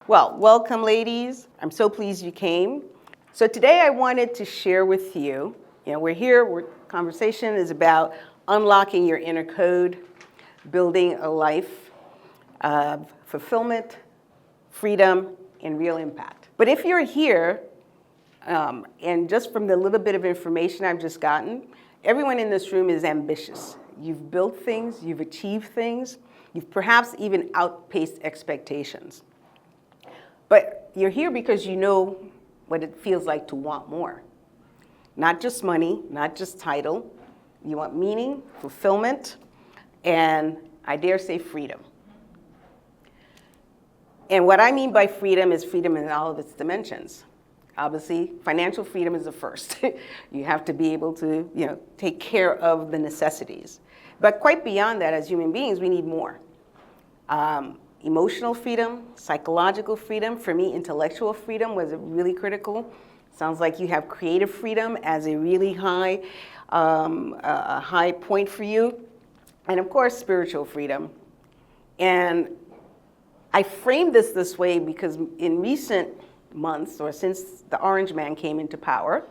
Well, welcome, ladies. I'm so pleased you came. So today I wanted to share with you, we're here, conversation is about unlocking your inner code, building a life of fulfillment, freedom, and real impact. But if you're here, and just from the little bit of information I've just gotten, everyone in this room is ambitious. You've built things, you've achieved things, you've perhaps even outpaced expectations. But you're here because you know what it feels like to want more. Not just money, not just title. You want meaning, fulfillment, and I dare say freedom. And what I mean by freedom is freedom in all of its dimensions. Obviously, financial freedom is the first. You have to be able to, take care of the necessities. But quite beyond that, as human beings, we need more. Emotional freedom, psychological freedom. For me, intellectual freedom was really critical. Sounds like you have creative freedom as a really high point for you. And of course, spiritual freedom. And I framed this way because in recent months, or since the Orange Man came into power,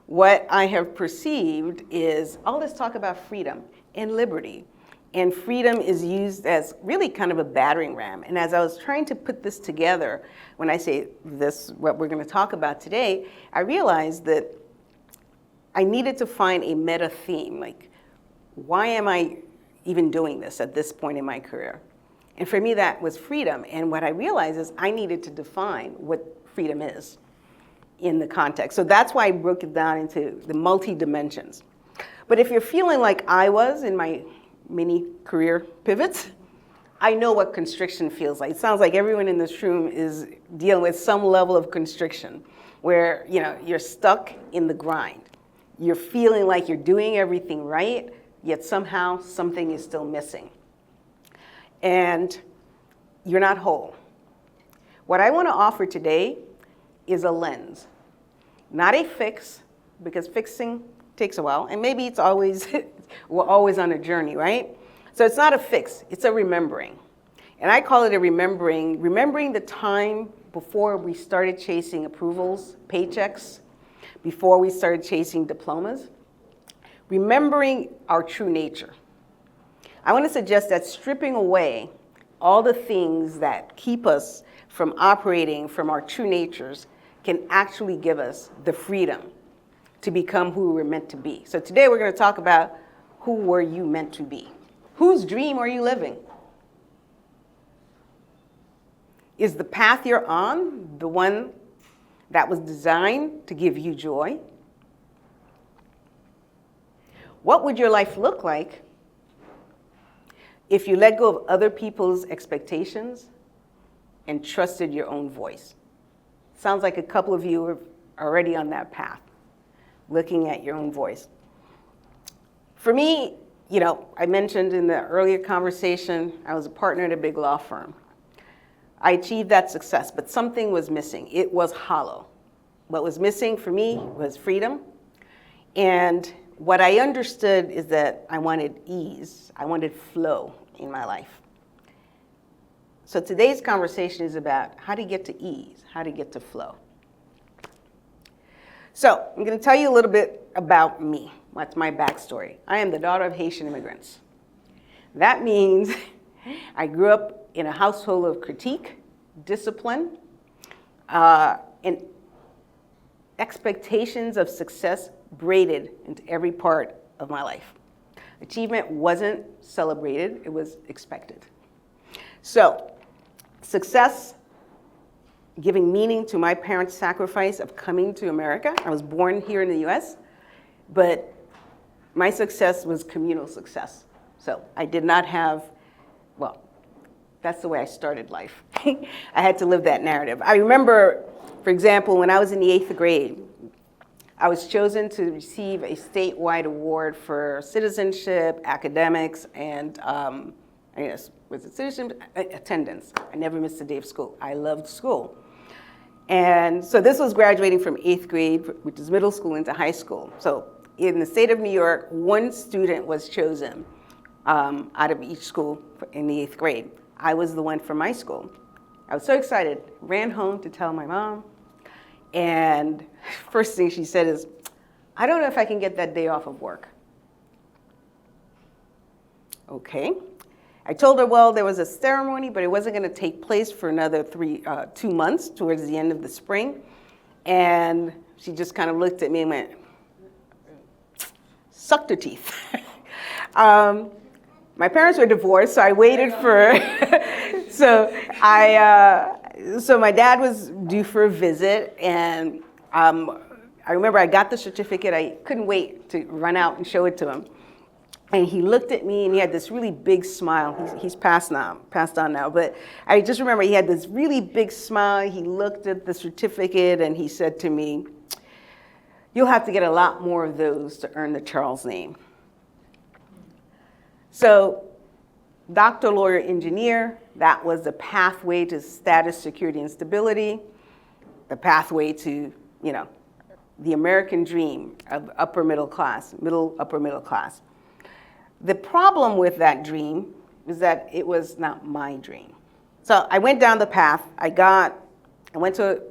what I have perceived is all this talk about freedom and liberty. And freedom is used as really kind of a battering ram. And as I was trying to put this together, when I say this, what we're going to talk about today, I realized that I needed to find a meta theme. Like, why am I even doing this at this point in my career? And for me, that was freedom. And what I realized is I needed to define what freedom is in the context. So that's why I broke it down into the multi-dimensions. But if you're feeling like I was in my many career pivots, I know what constriction feels like. It sounds like everyone in this room is dealing with some level of constriction where, you're stuck in the grind. You're feeling like you're doing everything right, yet somehow something is still missing. And you're not whole. What I want to offer today is a lens, not a fix, because fixing takes a while, and maybe it's always, we're always on a journey, right? So it's not a fix, it's a remembering. And I call it a remembering the time before we started chasing approvals, paychecks, before we started chasing diplomas, remembering our true nature. I want to suggest that stripping away all the things that keep us from operating from our true natures can actually give us the freedom to become who we're meant to be. So today we're going to talk about who were you meant to be? Whose dream are you living? Is the path you're on the one that was designed to give you joy? What would your life look like if you let go of other people's expectations and trusted your own voice? Sounds like a couple of you are already on that path, looking at your own voice. For me, I mentioned in the earlier conversation, I was a partner at a big law firm. I achieved that success, but something was missing. It was hollow. What was missing for me was freedom. And what I understood is that I wanted ease. I wanted flow in my life. So today's conversation is about how to get to ease, how to get to flow. So I'm going to tell you a little bit about me. What's my backstory? I am the daughter of Haitian immigrants. That means I grew up in a household of critique, discipline, and expectations of success braided into every part of my life. Achievement wasn't celebrated, it was expected. So, success, giving meaning to my parents' sacrifice of coming to America. I was born here in the US, but my success was communal success. So I did not have, that's the way I started life. I had to live that narrative. I remember, for example, when I was in the 8th grade, I was chosen to receive a statewide award for citizenship, academics, and attendance. I never missed a day of school. I loved school. And so this was graduating from 8th grade, which is middle school, into high school. So in the state of New York, one student was chosen out of each school in the 8th grade. I was the one from my school. I was so excited, ran home to tell my mom. And first thing she said is, I don't know if I can get that day off of work. Okay. I told her, well, there was a ceremony, but it wasn't going to take place for another 2 months towards the end of the spring. And she just kind of looked at me and went, sucked her teeth. My parents were divorced, so I waited for, so my dad was due for a visit, and I remember I got the certificate. I couldn't wait to run out and show it to him. And he looked at me and he had this really big smile. He's passed on now, but I just remember he had this really big smile. He looked at the certificate and he said to me, you'll have to get a lot more of those to earn the Charles name. So, doctor, lawyer, engineer, that was the pathway to status, security, and stability, the pathway to, the American dream of upper middle class, upper middle class. The problem with that dream is that it was not my dream. So I went down the path. I went to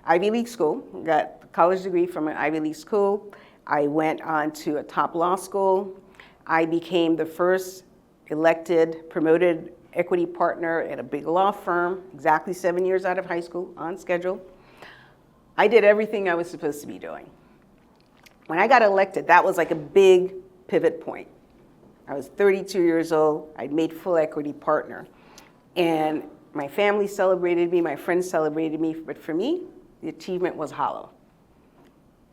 Ivy League school, got a college degree from an Ivy League school. I went on to a top law school. I became the first elected, promoted equity partner at a big law firm, exactly 7 years out of high school, on schedule. I did everything I was supposed to be doing. When I got elected, that was like a big pivot point. I was 32 years old. I'd made full equity partner. And my family celebrated me, my friends celebrated me, but for me, the achievement was hollow.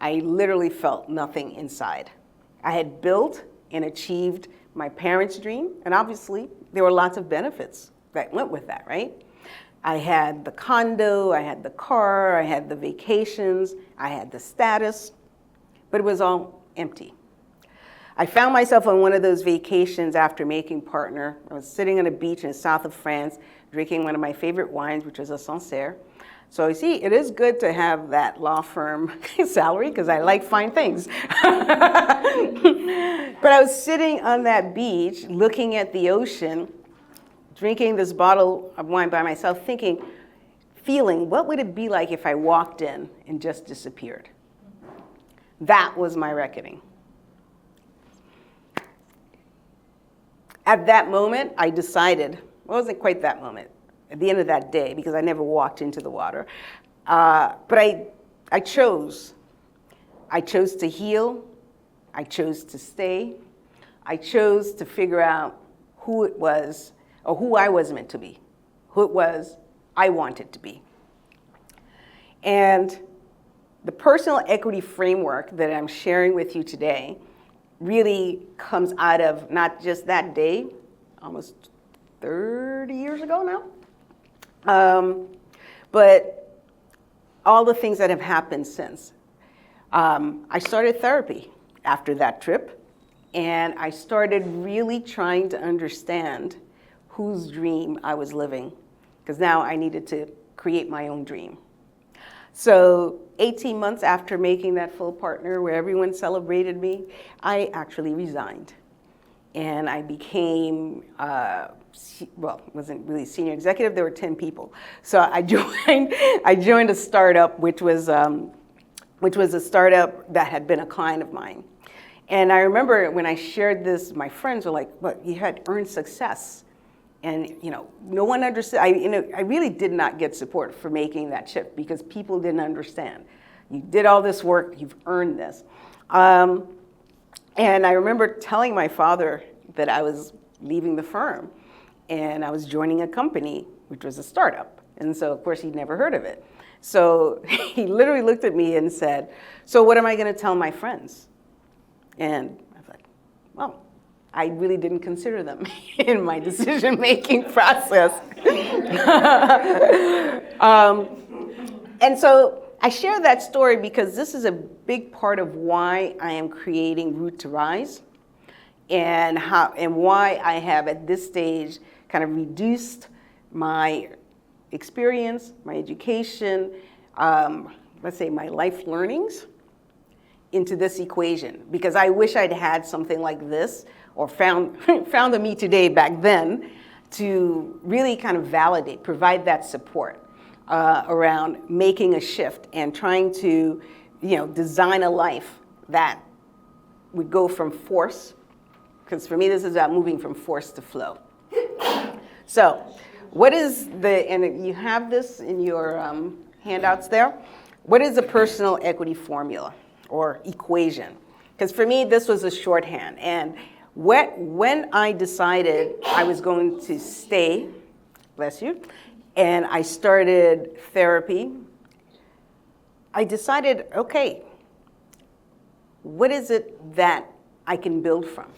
I literally felt nothing inside. I had built and achieved my parents' dream, and obviously there were lots of benefits that went with that, right? I had the condo, I had the car, I had the vacations, I had the status, but it was all empty. I found myself on one of those vacations after making partner. I was sitting on a beach in the south of France, drinking one of my favorite wines, which was a Sancerre. So you see, it is good to have that law firm salary because I like fine things. But I was sitting on that beach, looking at the ocean, drinking this bottle of wine by myself, feeling, what would it be like if I walked in and just disappeared? That was my reckoning. At that moment, I decided, well, it wasn't quite that moment, at the end of that day, because I never walked into the water, but I chose. I chose to heal. I chose to stay. I chose to figure out who it was, or who I was meant to be, who it was I wanted to be. And the personal equity framework that I'm sharing with you today really comes out of not just that day, almost 30 years ago now, but all the things that have happened since. I started therapy after that trip, and I started really trying to understand whose dream I was living, because now I needed to create my own dream. So 18 months after making that full partner where everyone celebrated me, I actually resigned. And I became, wasn't really senior executive, there were 10 people. So I joined a startup, which was a startup that had been a client of mine. And I remember when I shared this, my friends were like, "Look, you had earned success." And no one understood. I really did not get support for making that shift because people didn't understand. You did all this work, you've earned this. And I remember telling my father that I was leaving the firm and I was joining a company, which was a startup. And so, of course, he'd never heard of it. So he literally looked at me and said, "So what am I going to tell my friends?" And I was like, well, I really didn't consider them in my decision-making process. And so I share that story because this is a big part of why I am creating Root to Rise and why I have at this stage kind of reduced my experience, my education, let's say my life learnings into this equation, because I wish I'd had something like this or found the me today back then to really kind of validate, provide that support around making a shift and trying to, design a life that would go from force, because for me this is about moving from force to flow. So what is and you have this in your handouts there, what is the personal equity formula or equation? Because for me this was a shorthand, and when I decided I was going to stay, bless you, and I started therapy, I decided, okay, what is it that I can build from?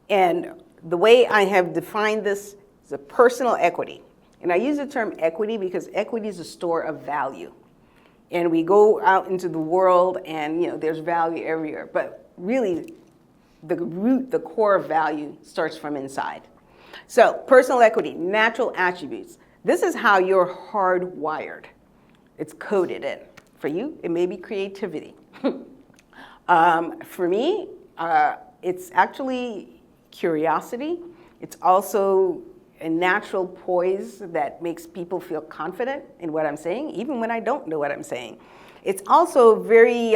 And the way I have defined this is a personal equity. And I use the term equity because equity is a store of value. And we go out into the world and there's value everywhere. But really, the root, the core of value starts from inside. So personal equity, natural attributes. This is how you're hardwired. It's coded in. For you, it may be creativity. For me, it's actually curiosity. It's also a natural poise that makes people feel confident in what I'm saying, even when I don't know what I'm saying. It's also a very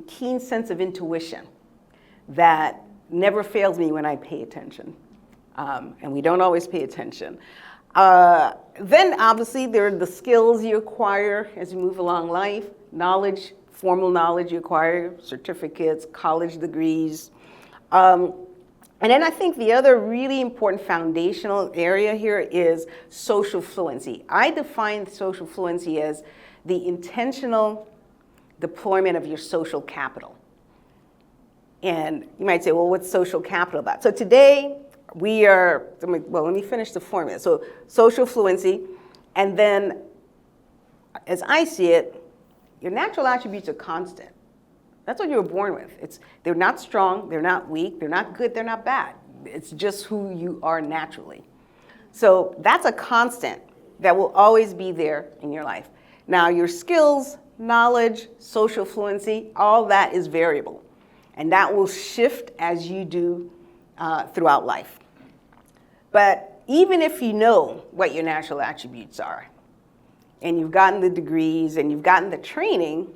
keen sense of intuition that never fails me when I pay attention. And we don't always pay attention. Then obviously there are the skills you acquire as you move along life, knowledge, formal knowledge you acquire, certificates, college degrees. And then I think the other really important foundational area here is social fluency. I define social fluency as the intentional deployment of your social capital. And you might say, well, what's social capital about? So today, let me finish the formula. So social fluency, and then as I see it, your natural attributes are constant. That's what you were born with. They're not strong, they're not weak, they're not good, they're not bad. It's just who you are naturally. So that's a constant that will always be there in your life. Now your skills, knowledge, social fluency, all that is variable. And that will shift as you do throughout life. But even if you know what your natural attributes are, and you've gotten the degrees and you've gotten the training,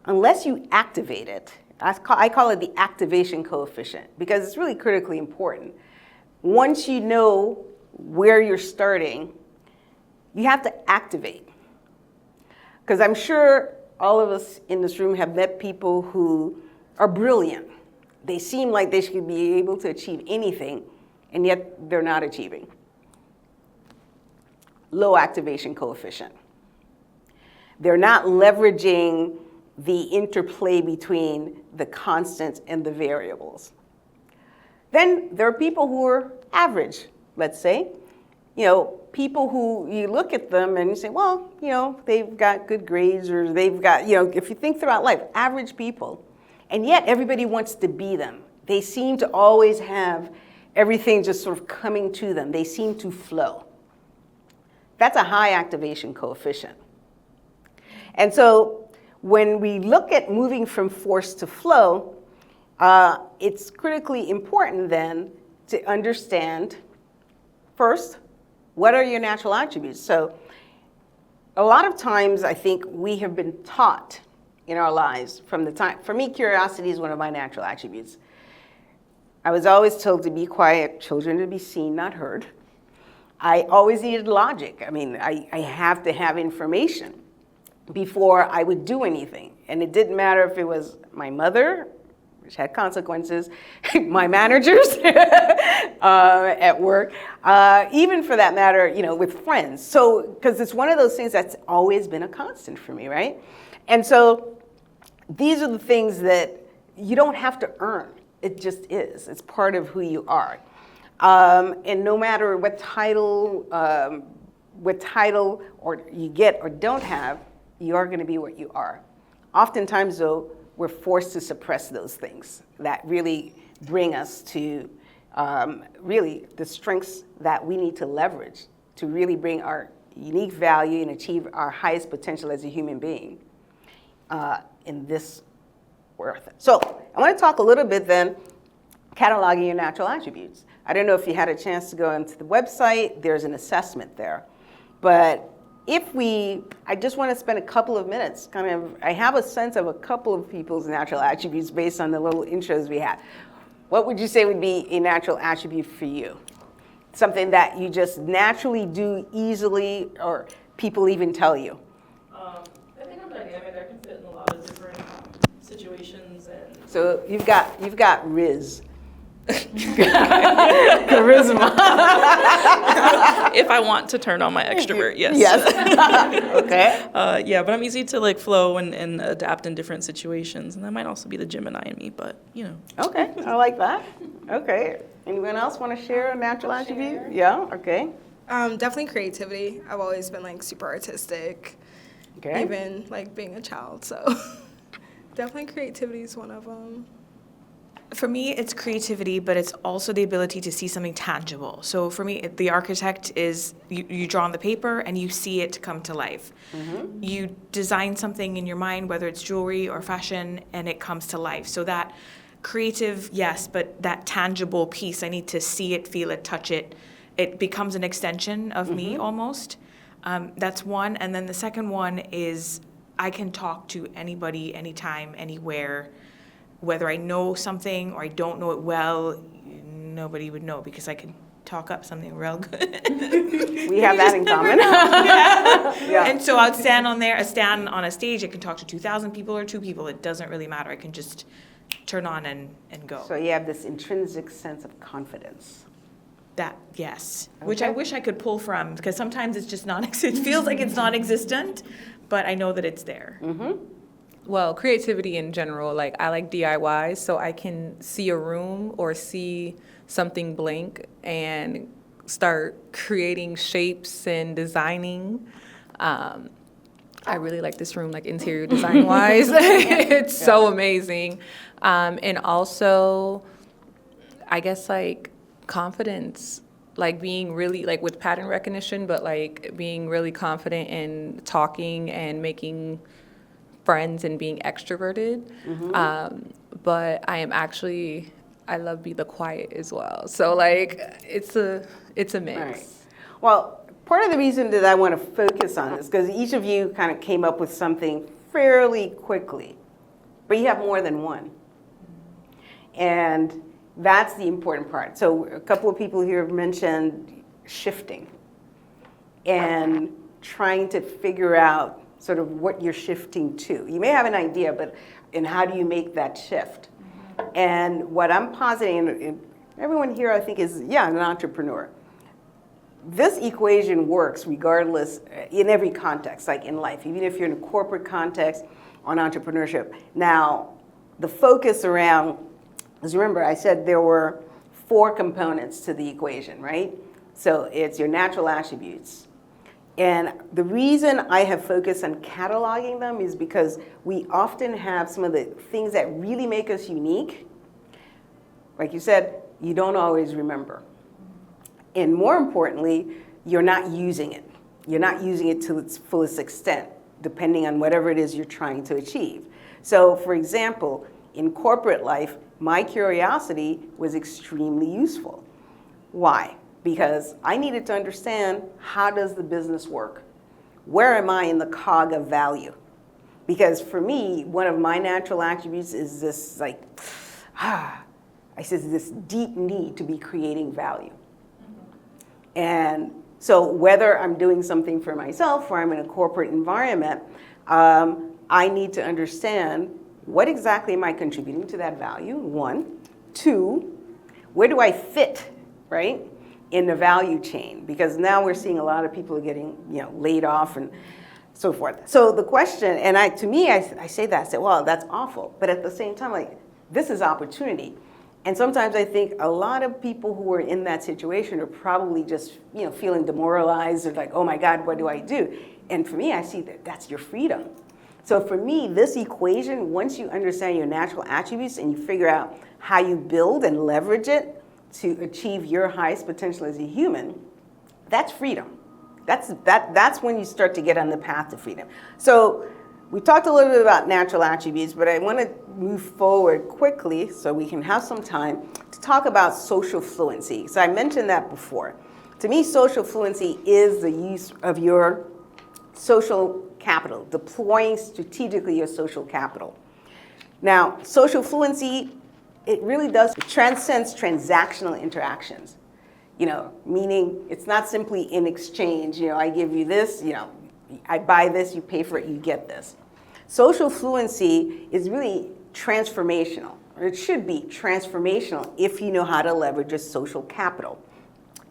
unless you activate it, I call it the activation coefficient, because it's really critically important. Once you know where you're starting, you have to activate. Because I'm sure all of us in this room have met people who are brilliant. They seem like they should be able to achieve anything, and yet they're not achieving. Low activation coefficient. They're not leveraging the interplay between the constants and the variables. Then there are people who are average, let's say. People who you look at them and you say, well, they've got good grades, or they've got, if you think throughout life, average people. And yet everybody wants to be them. They seem to always have everything just sort of coming to them. They seem to flow. That's a high activation coefficient. And so when we look at moving from force to flow, it's critically important then to understand, first, what are your natural attributes? So a lot of times I think we have been taught in our lives from the time, for me, curiosity is one of my natural attributes. I was always told to be quiet, children to be seen, not heard. I always needed logic. I mean, I have to have information before I would do anything. And it didn't matter if it was my mother, which had consequences, my managers at work, even for that matter, with friends. So, because it's one of those things that's always been a constant for me, right? And so these are the things that you don't have to earn. It just is. It's part of who you are. And no matter what title or you get or don't have, you are going to be what you are. Oftentimes, though, we're forced to suppress those things that really bring us to really the strengths that we need to leverage to really bring our unique value and achieve our highest potential as a human being in this earth. So I want to talk a little bit then, cataloging your natural attributes. I don't know if you had a chance to go into the website. There's an assessment there. But I just want to spend a couple of minutes, I have a sense of a couple of people's natural attributes based on the little intros we had. What would you say would be a natural attribute for you? Something that you just naturally do easily, or people even tell you? I think I'm dynamic. I can fit in a lot of different situations. So you've got Riz. Charisma. If I want to turn on my extrovert, yes. Yes. Okay. Yeah, but I'm easy to like flow and adapt in different situations, and that might also be the Gemini in me, but you know. Okay, I like that. Okay. Anyone else want to share a natural attribute? Yeah. Okay. Definitely creativity. I've always been like super artistic, Okay. even like being a child. So definitely creativity is one of them. For me, it's creativity, but it's also the ability to see something tangible. So for me, the architect is you draw on the paper and you see it come to life. Mm-hmm. You design something in your mind, whether it's jewelry or fashion, and it comes to life. So that creative, yes, but that tangible piece, I need to see it, feel it, touch it. It becomes an extension of me almost. That's one. And then the second one is I can talk to anybody, anytime, anywhere. Whether I know something or I don't know it well, nobody would know because I can talk up something real good. We have that in common. Yeah. And so I'd stand on a stage, I can talk to 2,000 people or 2 people. It doesn't really matter. I can just turn on and go. So you have this intrinsic sense of confidence. That, yes. Okay. Which I wish I could pull from because sometimes it's just it feels like it's non-existent, but I know that it's there. Mm-hmm. Well, creativity in general, like I like DIYs, so I can see a room or see something blank and start creating shapes and designing. I really like this room, like interior design wise. It's so amazing. And also, I guess like confidence, like being really like with pattern recognition, but like being really confident in talking and making friends and being extroverted. But I love being the quiet as well. So like it's a mix. Right. Well, part of the reason that I want to focus on this, because each of you kind of came up with something fairly quickly, but you have more than one. And that's the important part. So a couple of people here have mentioned shifting and trying to figure out sort of what you're shifting to. You may have an idea, but how do you make that shift? And what I'm positing, and everyone here I think is, an entrepreneur. This equation works regardless, in every context, like in life, even if you're in a corporate context on entrepreneurship. Now, the focus around, because remember I said there were 4 components to the equation, right? So it's your natural attributes. And the reason I have focused on cataloging them is because we often have some of the things that really make us unique. Like you said, you don't always remember. And more importantly, you're not using it. You're not using it to its fullest extent, depending on whatever it is you're trying to achieve. So for example, in corporate life, my curiosity was extremely useful. Why? Because I needed to understand, how does the business work? Where am I in the cog of value? Because for me, one of my natural attributes is this this deep need to be creating value. And so whether I'm doing something for myself or I'm in a corporate environment, I need to understand what exactly am I contributing to that value, 1. 2, where do I fit, right? In the value chain, because now we're seeing a lot of people getting, laid off and so forth. So the question, and I say that, I say, well, that's awful. But at the same time, like, this is opportunity. And sometimes I think a lot of people who are in that situation are probably just, feeling demoralized or like, oh my God, what do I do? And for me, I see that that's your freedom. So for me, this equation, once you understand your natural attributes and you figure out how you build and leverage it to achieve your highest potential as a human, that's freedom. That's when you start to get on the path to freedom. So we talked a little bit about natural attributes, but I want to move forward quickly so we can have some time to talk about social fluency. So I mentioned that before. To me, social fluency is the use of your social capital, deploying strategically your social capital. Now, social fluency, it really does transcends transactional interactions. Meaning it's not simply in exchange, I give you this, I buy this, you pay for it, you get this. Social fluency is really transformational, or it should be transformational if you know how to leverage your social capital.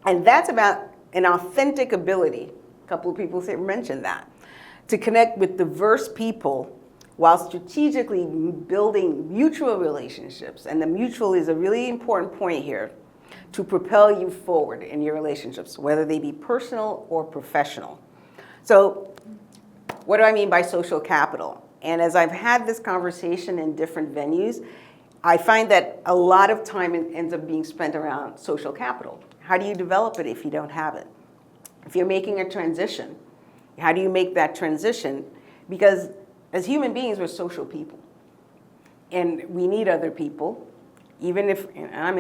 And that's about an authentic ability, a couple of people mentioned that, to connect with diverse people while strategically building mutual relationships. And the mutual is a really important point here, to propel you forward in your relationships, whether they be personal or professional. So what do I mean by social capital? And as I've had this conversation in different venues, I find that a lot of time ends up being spent around social capital. How do you develop it if you don't have it? If you're making a transition, how do you make that transition? Because as human beings, we're social people. And we need other people. Even if I'm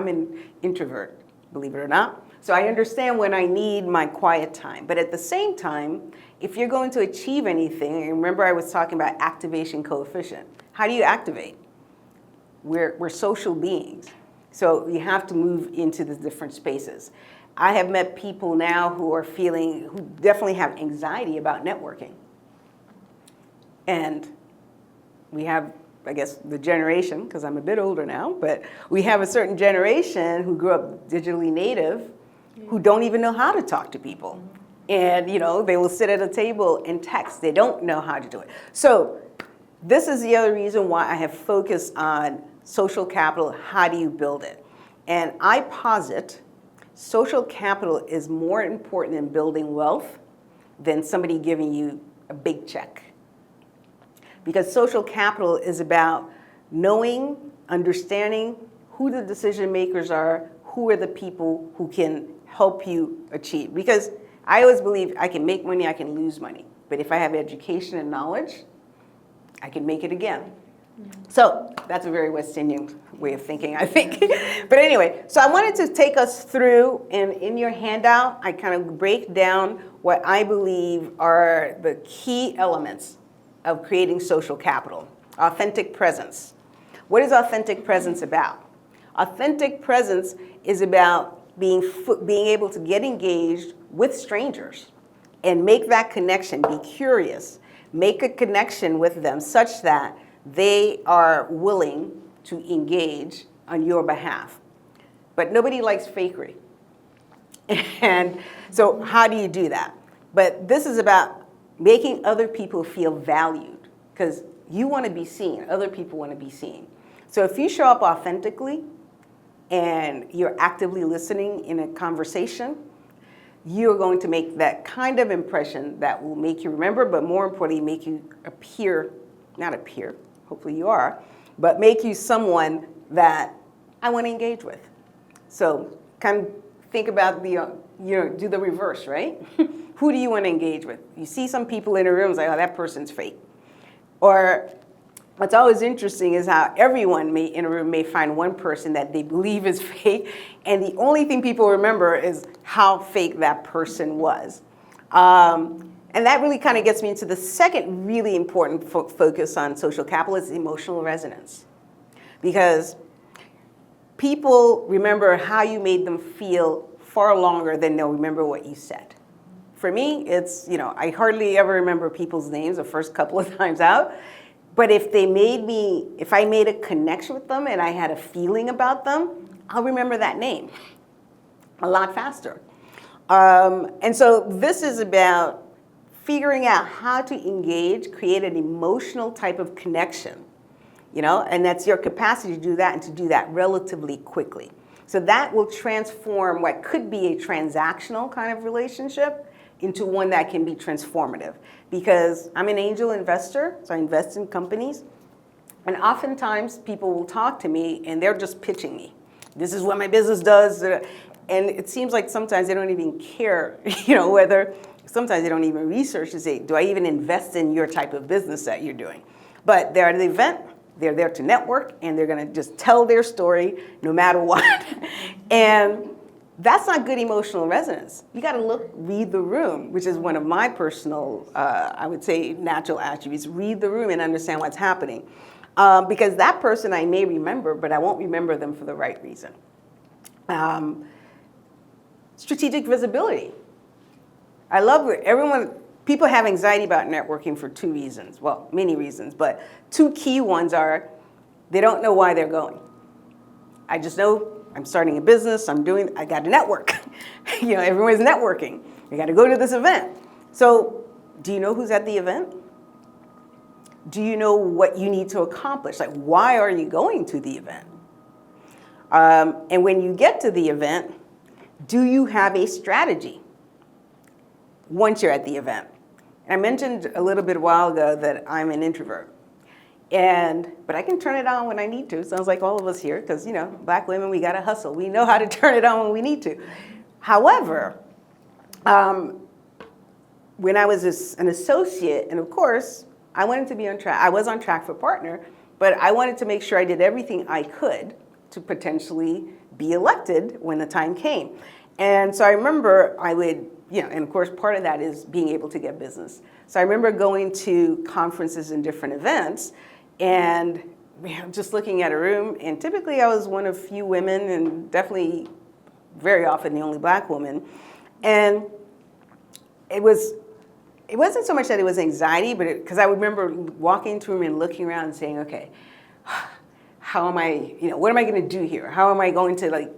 an introvert, believe it or not. So I understand when I need my quiet time. But at the same time, if you're going to achieve anything, and remember I was talking about activation coefficient. How do you activate? We're social beings. So you have to move into the different spaces. I have met people now who definitely have anxiety about networking. And we have, I guess, the generation, because I'm a bit older now, but we have a certain generation who grew up digitally native who don't even know how to talk to people. And, they will sit at a table and text. They don't know how to do it. So this is the other reason why I have focused on social capital. How do you build it? And I posit social capital is more important in building wealth than somebody giving you a big check. Because social capital is about knowing, understanding who the decision makers are, who are the people who can help you achieve. Because I always believe I can make money, I can lose money. But if I have education and knowledge, I can make it again. So that's a very West Indian way of thinking, I think. But anyway, so I wanted to take us through, and in your handout, I kind of break down what I believe are the key elements of creating social capital. Authentic presence. What is authentic presence about? Authentic presence is about being able to get engaged with strangers and make that connection, be curious, make a connection with them such that they are willing to engage on your behalf. But nobody likes fakery. And so how do you do that? But this is about making other people feel valued, because you want to be seen, other people want to be seen. So if you show up authentically and you're actively listening in a conversation, you're going to make that kind of impression that will make you remember, but more importantly, make you not appear, hopefully you are, but make you someone that I want to engage with. So kind of think about do the reverse, right? Who do you want to engage with? You see some people in a room, it's like, oh, that person's fake. Or what's always interesting is how everyone in a room may find one person that they believe is fake, and the only thing people remember is how fake that person was. And that really kind of gets me into the second really important focus on social capital is emotional resonance. Because people remember how you made them feel far longer than they'll remember what you said. For me, it's, I hardly ever remember people's names the first couple of times out. But if I made a connection with them and I had a feeling about them, I'll remember that name a lot faster. And so this is about figuring out how to engage, create an emotional type of connection, and that's your capacity to do that and to do that relatively quickly. So that will transform what could be a transactional kind of relationship into one that can be transformative. Because I'm an angel investor, so I invest in companies, and oftentimes people will talk to me and they're just pitching me. This is what my business does. And it seems like sometimes they don't even care, whether sometimes they don't even research to say, do I even invest in your type of business that you're doing? But they're at the event, they're there to network, and they're gonna just tell their story no matter what. And that's not good emotional resonance. You gotta read the room, which is one of my personal, I would say, natural attributes. Read the room and understand what's happening. Because that person I may remember, but I won't remember them for the right reason. Strategic visibility. I love people have anxiety about networking for two reasons. Well, many reasons, but two key ones are they don't know why they're going. I just know I'm starting a business, I got to network. Everyone's networking. You got to go to this event. So do you know who's at the event? Do you know what you need to accomplish? Like, why are you going to the event? And when you get to the event, do you have a strategy once you're at the event? And I mentioned a little bit a while ago that I'm an introvert. But I can turn it on when I need to. Sounds like all of us here, because, Black women, we got to hustle. We know how to turn it on when we need to. However, when I was an associate, and of course, I wanted to be on track. I was on track for partner, but I wanted to make sure I did everything I could to potentially be elected when the time came. And so I remember I would, and of course part of that is being able to get business. So I remember going to conferences and different events and just looking at a room, and typically I was one of few women and definitely very often the only Black woman. And it wasn't so much that it was anxiety, but because I remember walking into a room and looking around and saying, okay, how am I, what am I going to do here? How am I going to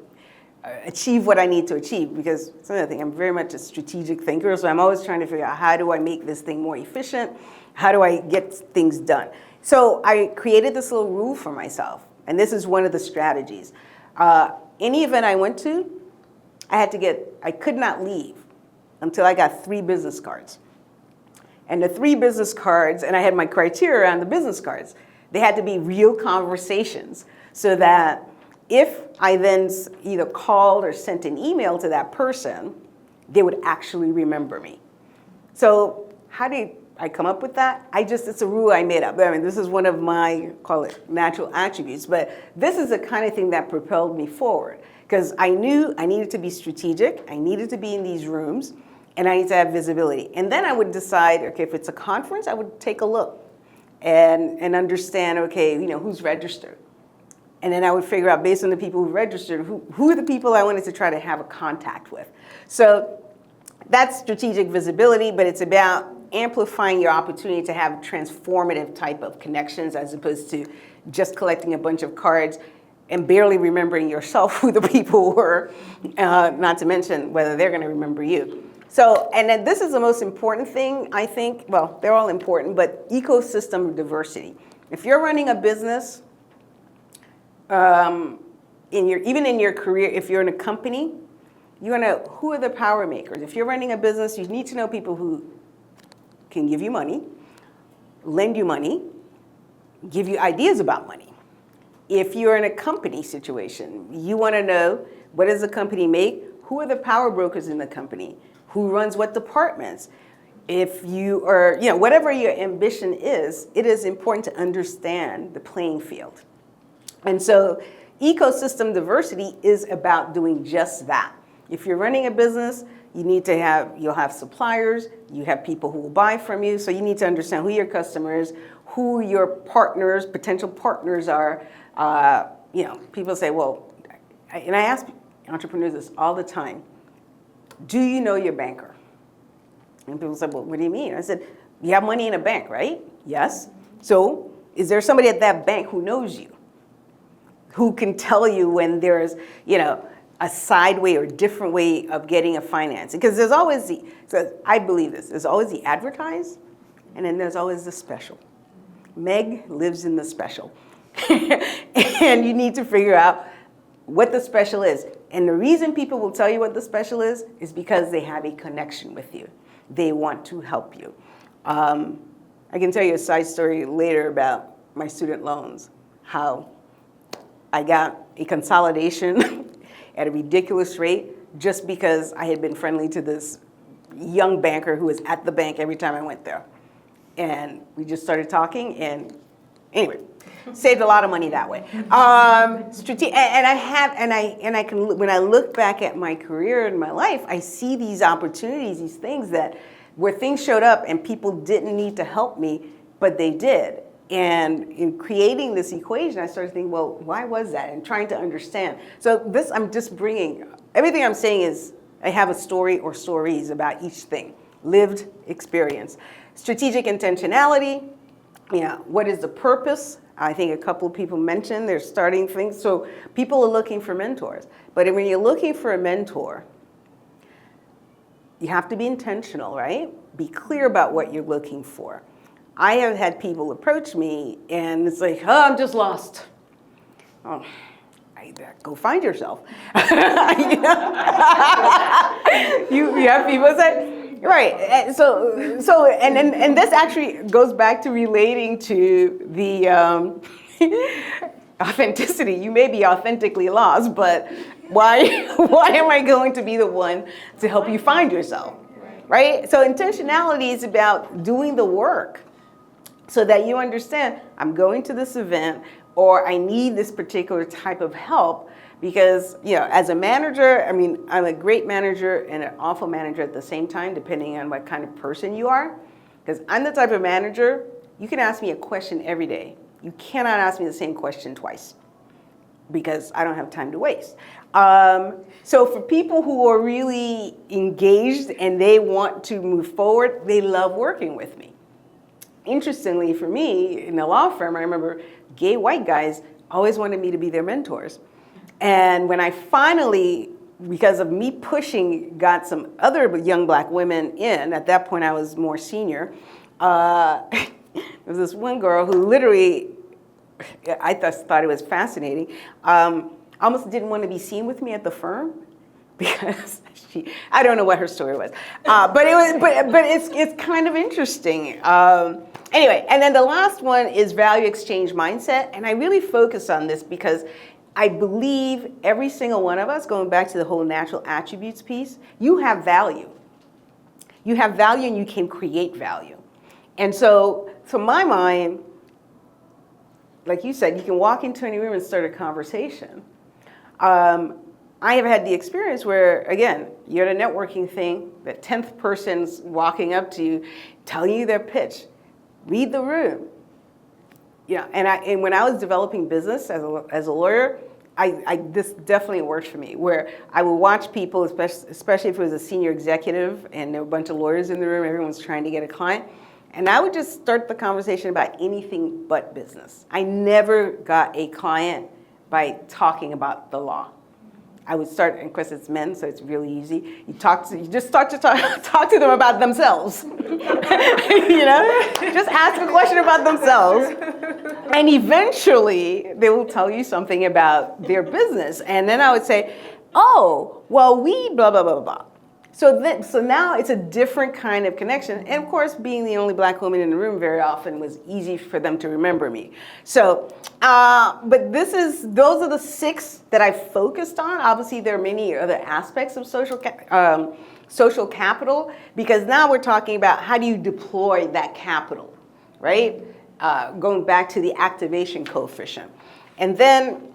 achieve what I need to achieve? Because it's another thing, I'm very much a strategic thinker, so I'm always trying to figure out how do I make this thing more efficient? How do I get things done? So I created this little rule for myself, and this is one of the strategies. Any event I went to, I could not leave until I got 3 business cards. And the 3 business cards, and I had my criteria on the business cards, they had to be real conversations so that if I then either called or sent an email to that person, they would actually remember me. So how did I come up with that? It's a rule I made up. I mean, this is one of my, call it natural attributes, but this is the kind of thing that propelled me forward because I knew I needed to be strategic, I needed to be in these rooms, and I need to have visibility. And then I would decide, okay, if it's a conference, I would take a look and understand, okay, who's registered. And then I would figure out, based on the people who registered, who are the people I wanted to try to have a contact with. So that's strategic visibility, but it's about amplifying your opportunity to have transformative type of connections as opposed to just collecting a bunch of cards and barely remembering yourself who the people were, not to mention whether they're going to remember you. So, and then this is the most important thing, I think. Well, they're all important, but ecosystem diversity. If you're running a business, even in your career, if you're in a company, you want to know who are the power makers. If you're running a business, you need to know people who can give you money, lend you money, give you ideas about money. If you're in a company situation, you want to know what does the company make, who are the power brokers in the company, who runs what departments. If you are, whatever your ambition is, it is important to understand the playing field. And so ecosystem diversity is about doing just that. If you're running a business, you'll have suppliers, you have people who will buy from you, so you need to understand who your customers, who your partners, potential partners are. People say, well, and I ask entrepreneurs this all the time, do you know your banker? And people say, well, what do you mean? I said, you have money in a bank, right? Yes. So is there somebody at that bank who knows you? Who can tell you when there's, a side way or different way of getting a financing? Because there's always I believe this, there's always the advertise, and then there's always the special. Meg lives in the special. And you need to figure out what the special is. And the reason people will tell you what the special is because they have a connection with you. They want to help you. I can tell you a side story later about my student loans, how I got a consolidation at a ridiculous rate just because I had been friendly to this young banker who was at the bank every time I went there. And we just started talking, and anyway, saved a lot of money that way. And I can, when I look back at my career and my life, I see these opportunities, these things that where things showed up and people didn't need to help me, but they did. And in creating this equation, I started thinking, well, why was that? And trying to understand. So this, I'm just bringing, everything I'm saying is I have a story or stories about each thing, lived experience. Strategic intentionality, what is the purpose? I think a couple of people mentioned they're starting things. So people are looking for mentors. But when you're looking for a mentor, you have to be intentional, right? Be clear about what you're looking for. I have had people approach me and it's like, oh, I'm just lost. Oh, go find yourself. you have people say, right. And and this actually goes back to relating to the authenticity. You may be authentically lost, but why am I going to be the one to help you find yourself, right? So intentionality is about doing the work so that you understand, I'm going to this event or I need this particular type of help because, as a manager, I'm a great manager and an awful manager at the same time, depending on what kind of person you are. Because I'm the type of manager, you can ask me a question every day. You cannot ask me the same question twice because I don't have time to waste. So for people who are really engaged and they want to move forward, they love working with me. Interestingly, for me, in a law firm, I remember gay white guys always wanted me to be their mentors. And when I finally, because of me pushing, got some other young black women in, at that point I was more senior, there was this one girl who literally, I thought it was fascinating, almost didn't want to be seen with me at the firm because I don't know what her story was, but it's kind of interesting. Anyway, and then the last one is value exchange mindset, and I really focus on this because I believe every single one of us, going back to the whole natural attributes piece, you have value. You have value and you can create value. And so, to my mind, like you said, you can walk into any room and start a conversation. I have had the experience where, again, you're at a networking thing, the 10th person's walking up to you, telling you their pitch. Read the room. And when I was developing business as a lawyer, this definitely worked for me, where I would watch people, especially if it was a senior executive and there were a bunch of lawyers in the room, everyone's trying to get a client, and I would just start the conversation about anything but business. I never got a client by talking about the law. I would start, and of course it's men, so it's really easy. You just start to talk to them about themselves. Just ask a question about themselves, and eventually they will tell you something about their business. And then I would say, oh, well, we blah blah blah blah. So now it's a different kind of connection. And of course, being the only black woman in the room very often was easy for them to remember me. So, but those are the 6 that I focused on. Obviously, there are many other aspects of social capital, because now we're talking about how do you deploy that capital, right? Going back to the activation coefficient. And then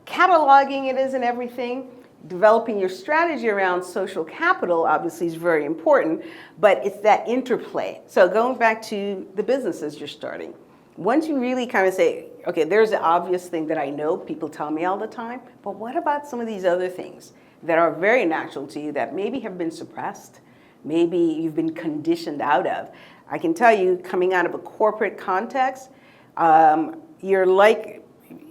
cataloging it isn't everything. Developing your strategy around social capital obviously is very important, but it's that interplay. So going back to the businesses you're starting, once you really kind of say, okay, there's the obvious thing that I know, people tell me all the time, but what about some of these other things that are very natural to you that maybe have been suppressed, maybe you've been conditioned out of? I can tell you, coming out of a corporate context, you're like,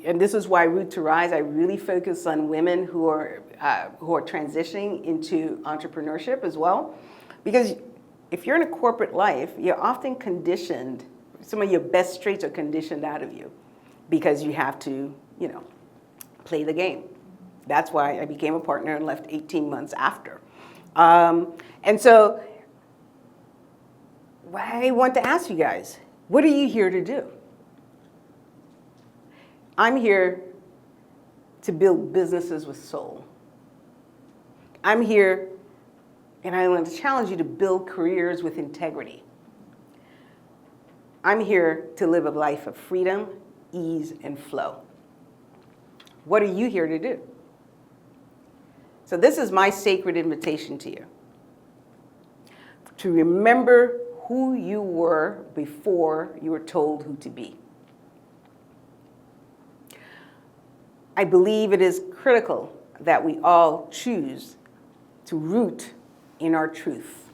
and this is why Root to Rise, I really focus on women who are transitioning into entrepreneurship as well. Because if you're in a corporate life, you're often conditioned, some of your best traits are conditioned out of you because you have to, play the game. That's why I became a partner and left 18 months after. And so I want to ask you guys, what are you here to do? I'm here to build businesses with soul. I'm here And I want to challenge you to build careers with integrity. I'm here to live a life of freedom, ease, and flow. What are you here to do? So this is my sacred invitation to you. To remember who you were before you were told who to be. I believe it is critical that we all choose to root in our truth.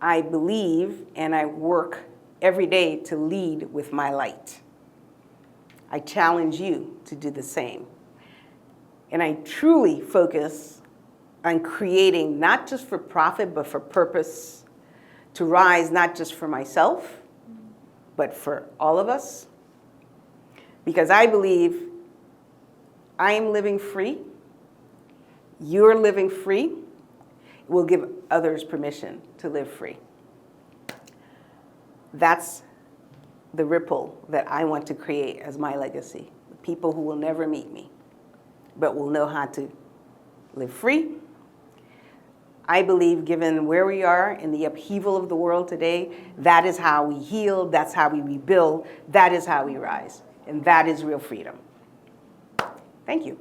I believe and I work every day to lead with my light. I challenge you to do the same. And I truly focus on creating not just for profit, but for purpose, to rise not just for myself, but for all of us. Because I believe I am living free, you're living free, it will give others permission to live free. That's the ripple that I want to create as my legacy. People who will never meet me, but will know how to live free. I believe, given where we are in the upheaval of the world today, that is how we heal, that's how we rebuild, that is how we rise. And that is real freedom. Thank you.